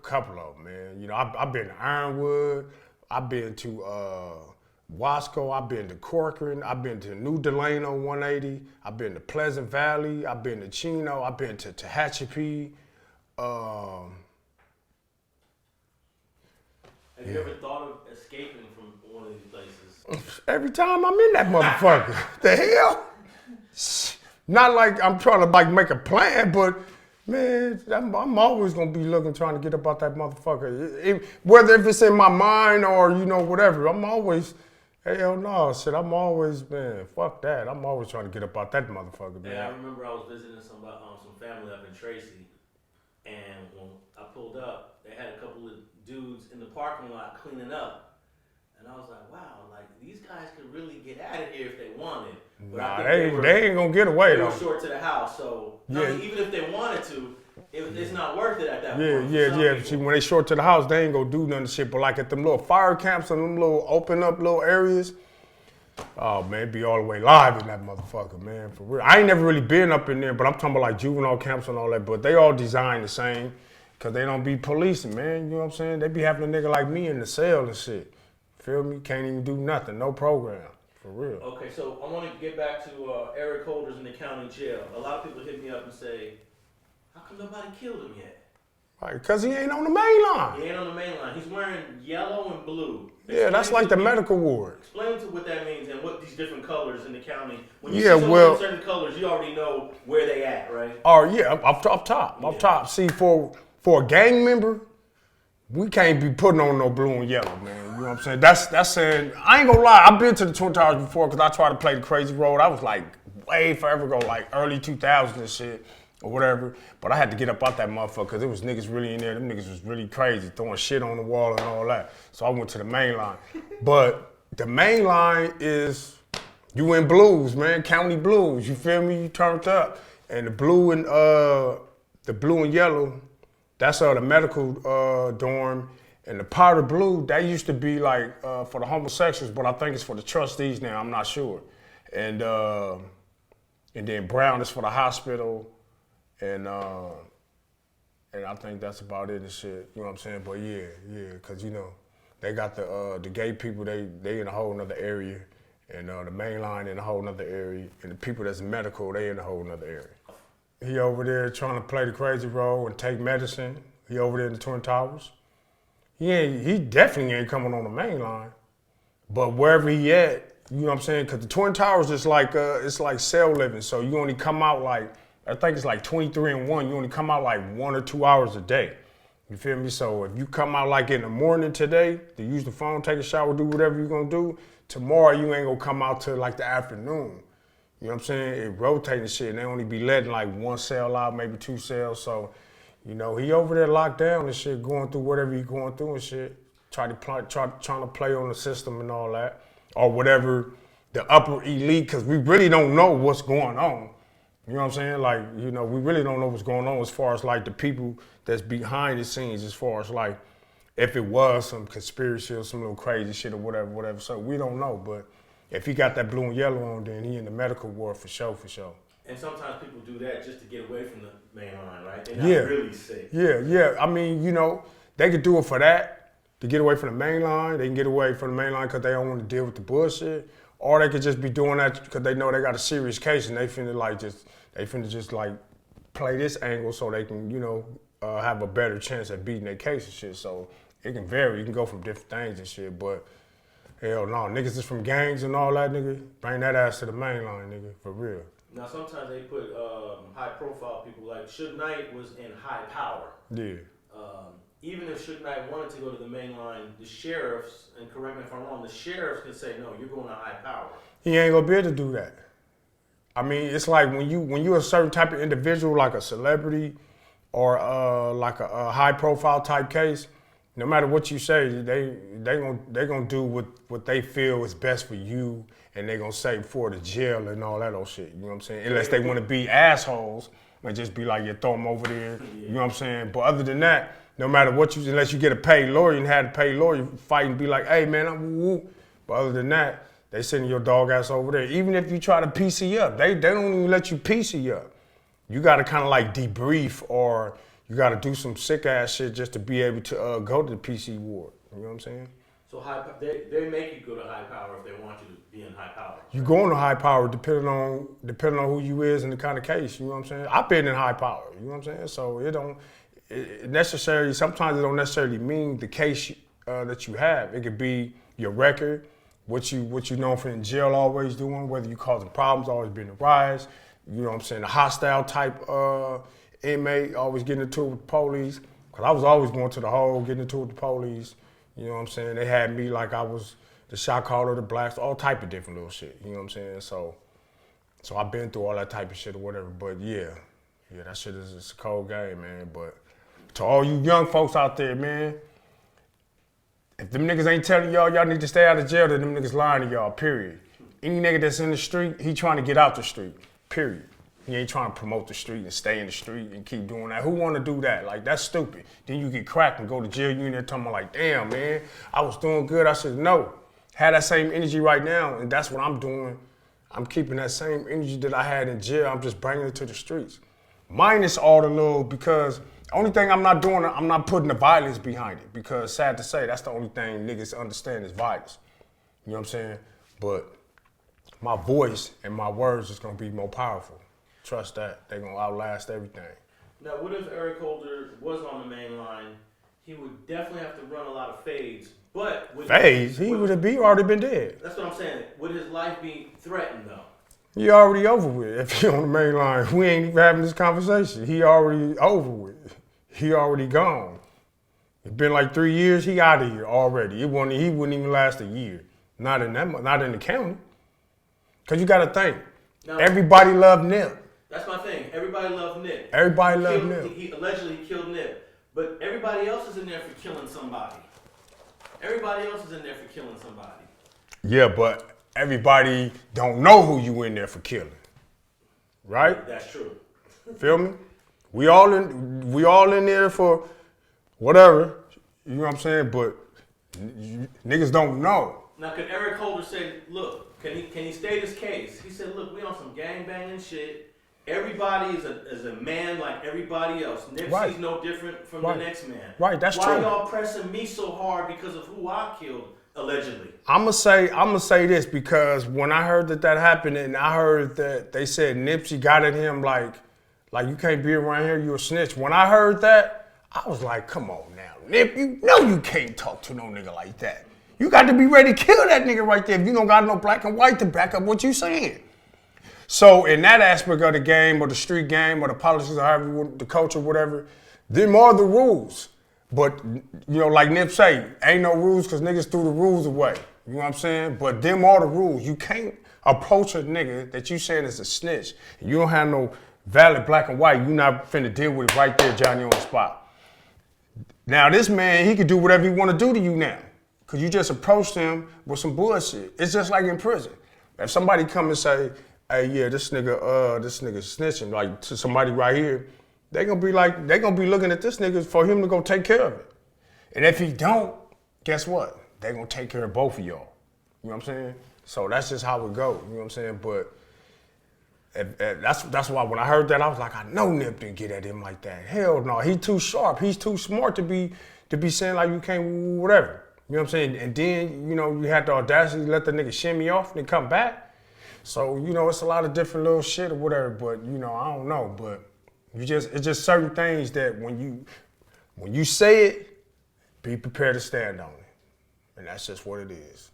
Couple of them, man. You know, I've been to Ironwood. I've been to Wasco. I've been to Corcoran. I've been to New Delano 180. I've been to Pleasant Valley. I've been to Chino. I've been to Tehachapi. Have you ever thought of escaping from one of these places? Every time I'm in that motherfucker. The hell? Not like I'm trying to like make a plan, but man, I'm always gonna be trying to get up out that motherfucker. Whether if it's in my mind or, you know, whatever, I'm always, hell no, shit, I'm always, man, fuck that. I'm always trying to get up out that motherfucker, man. Yeah, I remember I was visiting some family up in Tracy, and when I pulled up, they had a couple of dudes in the parking lot cleaning up. And I was like, wow, like these guys could really get out of here if they wanted. But nah, they ain't gonna get away though. They were short to the house, so yeah. I mean, even if they wanted to, it's not worth it at that point. Yeah. See, when they short to the house, they ain't gonna do none of shit. But like at them little fire camps and them little open up little areas, oh man, be all the way live in that motherfucker, man, for real. I ain't never really been up in there, but I'm talking about like juvenile camps and all that. But they all designed the same, cause they don't be policing, man. You know what I'm saying? They be having a nigga like me in the cell and shit. Feel me? Can't even do nothing. No program. For real. Okay, so I want to get back to Eric Holder's in the county jail. A lot of people hit me up and say, how come nobody killed him yet? Right, because he ain't on the main line. He ain't on the main line. He's wearing yellow and blue. Yeah, that's like the medical ward. Explain to what that means and what these different colors in the county. When you see in certain colors, you already know where they at, right? Oh, yeah, up top. See, for a gang member, we can't be putting on no blue and yellow, man. You know what I'm saying? That's saying, I ain't gonna lie, I've been to the Twin Towers before because I tried to play the crazy road. I was like way forever ago, like early 2000s and shit or whatever. But I had to get up out that motherfucker because there was niggas really in there. Them niggas was really crazy, throwing shit on the wall and all that. So I went to the main line. But the main line is, you in blues, man, county blues. You feel me? You turned up. And the blue and yellow, that's the medical dorm, and the powder blue, that used to be like for the homosexuals, but I think it's for the trustees now, I'm not sure. And then brown is for the hospital, and I think that's about it and shit, you know what I'm saying? But yeah, cause you know, they got the gay people, they in a whole nother area, and the main line in a whole nother area, and the people that's medical, they in a whole nother area. He over there trying to play the crazy role and take medicine. He over there in the Twin Towers. He definitely ain't coming on the main line. But wherever he at, you know what I'm saying? Cause the Twin Towers is like, it's like cell living. So you only come out like, I think it's like 23-1. You only come out like 1 or 2 hours a day. You feel me? So if you come out like in the morning today to use the phone, take a shower, do whatever you're gonna do, tomorrow you ain't gonna come out till like the afternoon. You know what I'm saying? It rotating shit, and they only be letting like 1 cell out, maybe 2 cells. So, you know, he over there locked down and shit, going through whatever he going through and shit, trying to play on the system and all that, or whatever the upper elite, because we really don't know what's going on. You know what I'm saying? Like, you know, we really don't know what's going on as far as like the people that's behind the scenes, as far as like if it was some conspiracy or some little crazy shit or whatever. So we don't know, but if he got that blue and yellow on, then he in the medical ward for sure. And sometimes people do that just to get away from the main line, right? They're not really sick. Yeah. I mean, you know, they could do it for that, to get away from the main line. They can get away from the main line because they don't want to deal with the bullshit. Or they could just be doing that because they know they got a serious case and they finna just like play this angle so they can, you know, have a better chance at beating their case and shit. So it can vary. You can go from different things and shit, but hell no, niggas is from gangs and all that, nigga. Bring that ass to the main line, nigga, for real. Now, sometimes they put high-profile people, like Suge Knight was in high power. Yeah. Even if Suge Knight wanted to go to the main line, the sheriffs, and correct me if I'm wrong, the sheriffs can say, no, you're going to high power. He ain't gonna be able to do that. I mean, it's like when you're a certain type of individual, like a celebrity or like a high-profile type case, no matter what you say, they gonna do what they feel is best for you, and they gonna say for the jail and all that old shit. You know what I'm saying? Unless they want to be assholes and just be like, you throw them over there. You know what I'm saying? But other than that, no matter what unless you get a paid lawyer and had a paid lawyer fight and be like, hey man, I'm woo. But other than that, they sending your dog ass over there. Even if you try to PC up, they don't even let you PC up. You gotta kind of like debrief or, you got to do some sick ass shit just to be able to go to the PC ward. You know what I'm saying? So they make you go to high power if they want you to be in high power. You going to high power depending on who you is and the kind of case. You know what I'm saying? I've been in high power. You know what I'm saying? So sometimes it don't necessarily mean the case that you have. It could be your record, what you know from in jail always doing, whether you causing problems, always being a rise. You know what I'm saying? A hostile type inmate, always getting into it with the police. Cause I was always going to the hole, getting into it with the police. You know what I'm saying? They had me like I was the shot caller, the blacks, all type of different little shit. You know what I'm saying? So I've been through all that type of shit or whatever. But yeah, that shit is a cold game, man. But to all you young folks out there, man, if them niggas ain't telling y'all need to stay out of jail, then them niggas lying to y'all, period. Any nigga that's in the street, he trying to get out the street, period. He ain't trying to promote the street and stay in the street and keep doing that. Who want to do that? Like, that's stupid. Then you get cracked and go to jail. You in there talking about like, damn, man, I was doing good. I said, no. Have that same energy right now, and that's what I'm doing. I'm keeping that same energy that I had in jail. I'm just bringing it to the streets. Minus all the little, because the only thing I'm not doing, I'm not putting the violence behind it, because sad to say, that's the only thing niggas understand is violence. You know what I'm saying? But my voice and my words is going to be more powerful. Trust that. They're going to outlast everything. Now, what if Eric Holder was on the main line? He would definitely have to run a lot of fades. But fades? He would have already been dead. That's what I'm saying. Would his life be threatened, though? He already over with. If he on the main line, we ain't even having this conversation. He already over with. He already gone. It's been like 3 years. He out of here already. He wouldn't even last a year. Not in the county. Cause you got to think. Now, everybody loved Nip. That's my thing. Everybody loved Nip. Everybody loved Nip. He allegedly killed Nip. But everybody else is in there for killing somebody. Everybody else is in there for killing somebody. Yeah, but everybody don't know who you in there for killing. Right? That's true. Feel me? We all in there for whatever. You know what I'm saying? But niggas don't know. Now, could Eric Holder say, look, can he state his case? He said, look, we on some gangbanging shit. Everybody is a man like everybody else. Nipsey's no different from the next man. Right, that's true. Why y'all pressing me so hard because of who I killed, allegedly? I'ma say this, because when I heard that happened, and I heard that they said Nipsey got at him like you can't be around here, you a snitch. When I heard that, I was like, come on now, Nip, you know you can't talk to no nigga like that. You got to be ready to kill that nigga right there if you don't got no black and white to back up what you saying. So in that aspect of the game, or the street game, or the politics, or however you want, the culture, whatever, them are the rules. But, you know, like Nip say, ain't no rules because niggas threw the rules away. You know what I'm saying? But them are the rules. You can't approach a nigga that you saying is a snitch. You don't have no valid black and white. You not finna deal with it right there, Johnny, on the spot. Now this man, he could do whatever he want to do to you now, because you just approached him with some bullshit. It's just like in prison. If somebody come and say, hey, yeah, this nigga snitching, like to somebody right here, they gonna be looking at this nigga for him to go take care of it. And if he don't, guess what? They gonna take care of both of y'all. You know what I'm saying? So that's just how it go. You know what I'm saying? But that's why when I heard that, I was like, I know Nip didn't get at him like that. Hell no, he too sharp. He's too smart to be saying like you can't whatever. You know what I'm saying? And then, you know, you had the audacity to let the nigga shimmy off and then come back. So, you know, it's a lot of different little shit or whatever, but, you know, I don't know. But it's just certain things that when you say it, be prepared to stand on it. And that's just what it is.